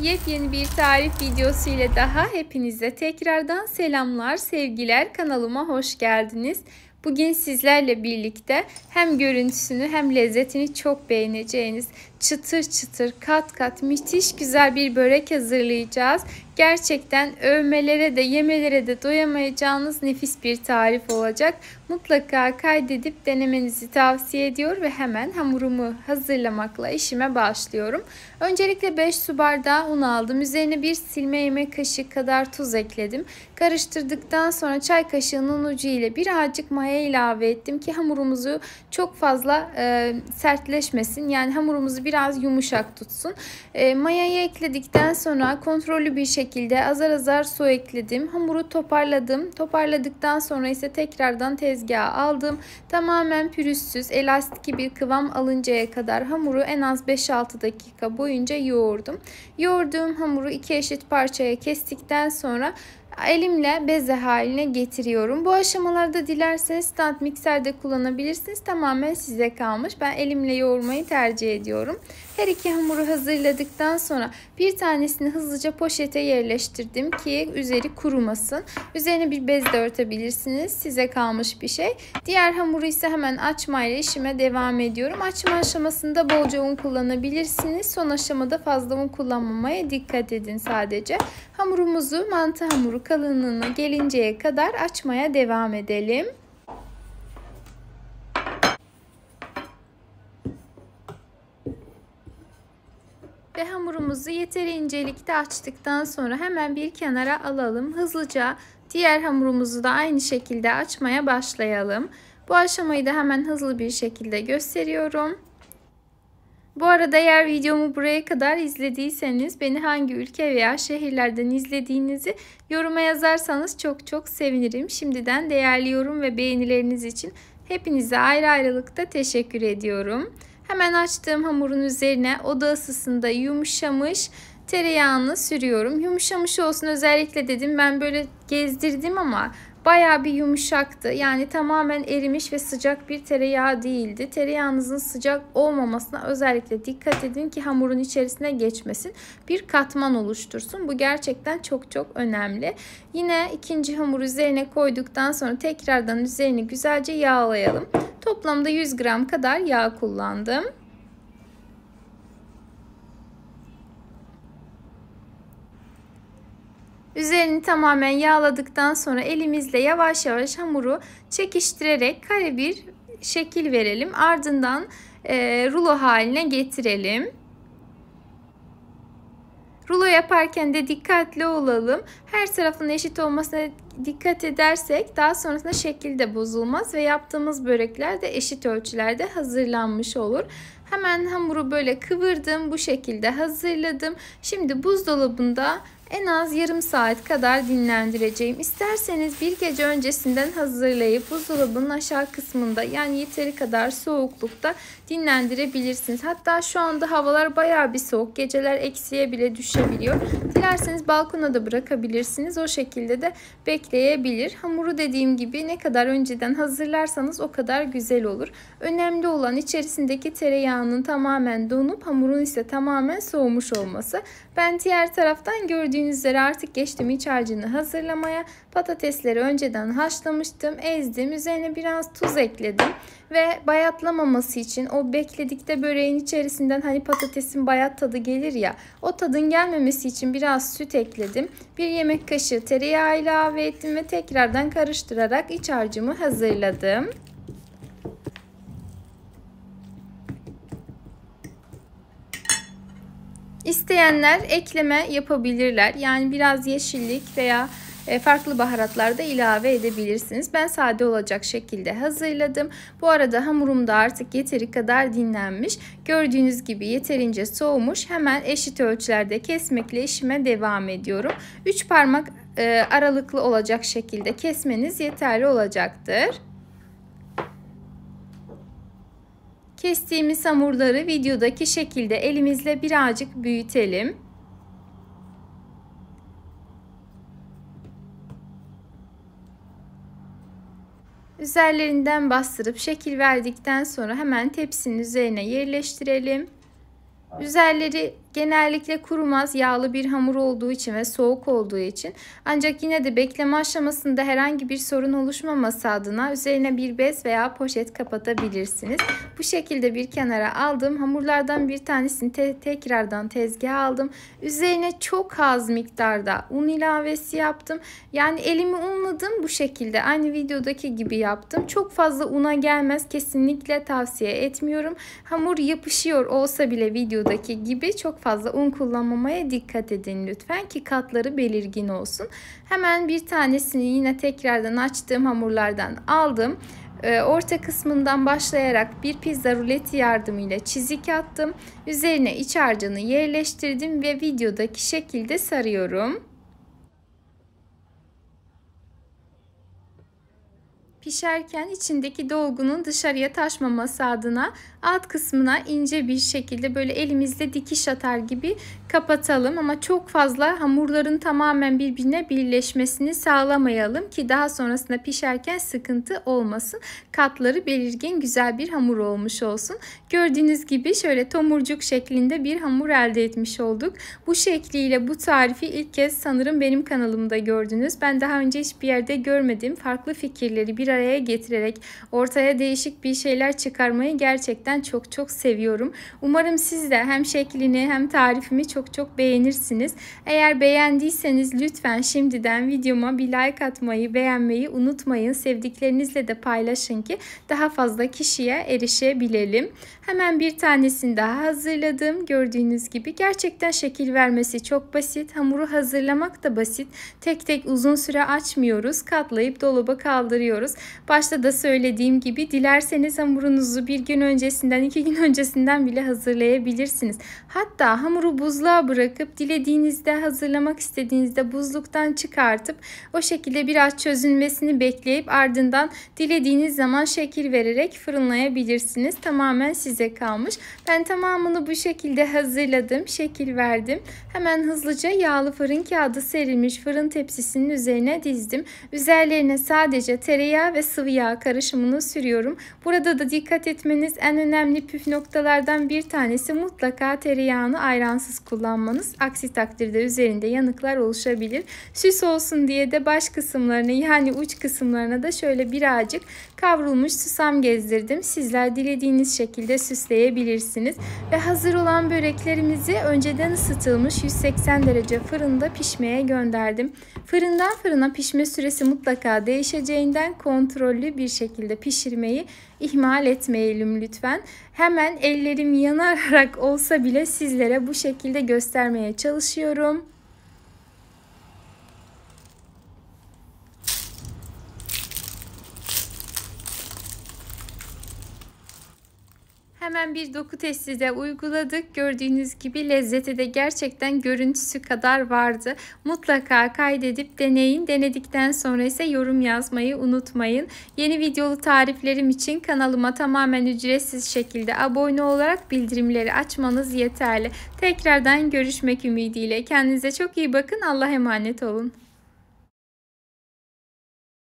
Yepyeni bir tarif videosu ile daha hepinize tekrardan selamlar, sevgiler. Kanalıma hoş geldiniz. Bugün sizlerle birlikte hem görüntüsünü hem lezzetini çok beğeneceğiniz çıtır çıtır kat kat müthiş güzel bir börek hazırlayacağız. Gerçekten övmelere de yemelere de doyamayacağınız nefis bir tarif olacak. Mutlaka kaydedip denemenizi tavsiye ediyor ve hemen hamurumu hazırlamakla işime başlıyorum. Öncelikle 5 su bardağı un aldım. Üzerine bir silme yemek kaşığı kadar tuz ekledim. Karıştırdıktan sonra çay kaşığının ucu ile birazcık maya ilave ettim ki hamurumuzu çok fazla sertleşmesin. Yani hamurumuzu biraz yumuşak tutsun. Mayayı ekledikten sonra kontrollü bir şekilde azar azar su ekledim. Hamuru toparladım. Toparladıktan sonra ise tekrardan tezgaha aldım. Tamamen pürüzsüz, elastik bir kıvam alıncaya kadar hamuru en az 5-6 dakika boyunca yoğurdum. Yoğurduğum hamuru 2 eşit parçaya kestikten sonra elimle beze haline getiriyorum. Bu aşamalarda dilerseniz stand mikserde kullanabilirsiniz. Tamamen size kalmış. Ben elimle yoğurmayı tercih ediyorum. Her iki hamuru hazırladıktan sonra bir tanesini hızlıca poşete yerleştirdim ki üzeri kurumasın. Üzerine bir bez de örtebilirsiniz. Size kalmış bir şey. Diğer hamuru ise hemen açmayla işime devam ediyorum. Açma aşamasında bolca un kullanabilirsiniz. Son aşamada fazla un kullanmamaya dikkat edin sadece. Hamurumuzu mantı hamuru kalınlığına gelinceye kadar açmaya devam edelim. Ve hamurumuzu yeteri incelikte açtıktan sonra hemen bir kenara alalım. Hızlıca diğer hamurumuzu da aynı şekilde açmaya başlayalım. Bu aşamayı da hemen hızlı bir şekilde gösteriyorum. Bu arada eğer videomu buraya kadar izlediyseniz beni hangi ülke veya şehirlerden izlediğinizi yoruma yazarsanız çok sevinirim. Şimdiden değerli yorum ve beğenileriniz için hepinize ayrı ayrılıkta teşekkür ediyorum. Hemen açtığım hamurun üzerine oda ısısında yumuşamış tereyağını sürüyorum. Yumuşamış olsun özellikle dedim, ben böyle gezdirdim ama bayağı bir yumuşaktı. Yani tamamen erimiş ve sıcak bir tereyağı değildi. Tereyağınızın sıcak olmamasına özellikle dikkat edin ki hamurun içerisine geçmesin. Bir katman oluştursun. Bu gerçekten çok önemli. Yine ikinci hamur üzerine koyduktan sonra tekrardan üzerini güzelce yağlayalım. Toplamda 100 gram kadar yağ kullandım. Üzerini tamamen yağladıktan sonra elimizle yavaş yavaş hamuru çekiştirerek kare bir şekil verelim. Ardından rulo haline getirelim. Rulo yaparken de dikkatli olalım. Her tarafın eşit olmasına dikkat edersek daha sonrasında şekil de bozulmaz ve yaptığımız börekler de eşit ölçülerde hazırlanmış olur. Hemen hamuru böyle kıvırdım. Bu şekilde hazırladım. Şimdi buzdolabında en az yarım saat kadar dinlendireceğim. İsterseniz bir gece öncesinden hazırlayıp buzdolabının aşağı kısmında, yani yeteri kadar soğuklukta dinlendirebilirsiniz. Hatta şu anda havalar bayağı bir soğuk. Geceler eksiye bile düşebiliyor. Dilerseniz balkona da bırakabilirsiniz. O şekilde de bekleyebilir. Hamuru dediğim gibi ne kadar önceden hazırlarsanız o kadar güzel olur. Önemli olan içerisindeki tereyağının tamamen donup hamurun ise tamamen soğumuş olması. Ben diğer taraftan gördüğünüz üzere artık geçtim iç harcını hazırlamaya. Patatesleri önceden haşlamıştım, ezdim. Üzerine biraz tuz ekledim ve bayatlamaması için o bekledikte böreğin içerisinden hani patatesin bayat tadı gelir ya, o tadın gelmemesi için biraz süt ekledim. Bir yemek kaşığı tereyağı ilave ettim ve tekrardan karıştırarak iç harcımı hazırladım. İsteyenler ekleme yapabilirler. Yani biraz yeşillik veya farklı baharatlar da ilave edebilirsiniz. Ben sade olacak şekilde hazırladım. Bu arada hamurum da artık yeteri kadar dinlenmiş. Gördüğünüz gibi yeterince soğumuş. Hemen eşit ölçülerde kesmekle işime devam ediyorum. 3 parmak aralıklı olacak şekilde kesmeniz yeterli olacaktır. Kestiğimiz hamurları videodaki şekilde elimizle birazcık büyütelim. Üzerlerinden bastırıp şekil verdikten sonra hemen tepsinin üzerine yerleştirelim. Üzerleri Genellikle kurumaz, yağlı bir hamur olduğu için ve soğuk olduğu için, ancak yine de bekleme aşamasında herhangi bir sorun oluşmaması adına üzerine bir bez veya poşet kapatabilirsiniz. Bu şekilde bir kenara aldım. Hamurlardan bir tanesini tekrardan tezgaha aldım. Üzerine çok az miktarda un ilavesi yaptım. Yani elimi unladım, bu şekilde aynı videodaki gibi yaptım. Çok fazla una gelmez, kesinlikle tavsiye etmiyorum. Hamur yapışıyor olsa bile videodaki gibi çok fazla un kullanmamaya dikkat edin lütfen ki katları belirgin olsun. Hemen bir tanesini yine tekrardan açtığım hamurlardan aldım. Orta kısmından başlayarak bir pizza ruleti yardımıyla çizik attım. Üzerine iç harcını yerleştirdim ve videodaki şekilde sarıyorum. Pişerken içindeki dolgunun dışarıya taşmaması adına alt kısmına ince bir şekilde böyle elimizle dikiş atar gibi kapatalım. Ama çok fazla hamurların tamamen birbirine birleşmesini sağlamayalım ki daha sonrasında pişerken sıkıntı olmasın. Katları belirgin, güzel bir hamur olmuş olsun. Gördüğünüz gibi şöyle tomurcuk şeklinde bir hamur elde etmiş olduk. Bu şekliyle bu tarifi ilk kez sanırım benim kanalımda gördünüz. Ben daha önce hiçbir yerde görmedim. Farklı fikirleri bir araya getirerek ortaya değişik bir şeyler çıkarmayı gerçekten çok seviyorum. Umarım siz de hem şeklini hem tarifimi çok beğenirsiniz. Eğer beğendiyseniz lütfen şimdiden videoma bir like atmayı, beğenmeyi unutmayın. Sevdiklerinizle de paylaşın ki daha fazla kişiye erişebilelim. Hemen bir tanesini daha hazırladım. Gördüğünüz gibi gerçekten şekil vermesi çok basit. Hamuru hazırlamak da basit. Tek tek uzun süre açmıyoruz. Katlayıp dolaba kaldırıyoruz. Başta da söylediğim gibi dilerseniz hamurunuzu bir gün öncesinden, 2 gün öncesinden bile hazırlayabilirsiniz. Hatta hamuru buzluğa bırakıp dilediğinizde, hazırlamak istediğinizde buzluktan çıkartıp o şekilde biraz çözünmesini bekleyip ardından dilediğiniz zaman şekil vererek fırınlayabilirsiniz. Tamamen size kalmış. Ben tamamını bu şekilde hazırladım, şekil verdim. Hemen hızlıca yağlı fırın kağıdı serilmiş fırın tepsisinin üzerine dizdim. Üzerlerine sadece tereyağı ve sıvı yağ karışımını sürüyorum. Burada da dikkat etmeniz en önemli püf noktalardan bir tanesi mutlaka tereyağını ayransız kullanmanız. Aksi takdirde üzerinde yanıklar oluşabilir. Süs olsun diye de baş kısımlarını, yani uç kısımlarına da şöyle birazcık kavrulmuş susam gezdirdim. Sizler dilediğiniz şekilde süsleyebilirsiniz. Ve hazır olan böreklerimizi önceden ısıtılmış 180 derece fırında pişmeye gönderdim. Fırından fırına pişme süresi mutlaka değişeceğinden kontrollü bir şekilde pişirmeyi ihmal etmeyelim lütfen. Hemen ellerim yanarak olsa bile sizlere bu şekilde göstermeye çalışıyorum. Hemen bir doku testi de uyguladık. Gördüğünüz gibi lezzeti de gerçekten görüntüsü kadar vardı. Mutlaka kaydedip deneyin. Denedikten sonra ise yorum yazmayı unutmayın. Yeni videolu tariflerim için kanalıma tamamen ücretsiz şekilde abone olarak bildirimleri açmanız yeterli. Tekrardan görüşmek ümidiyle. Kendinize çok iyi bakın. Allah'a emanet olun.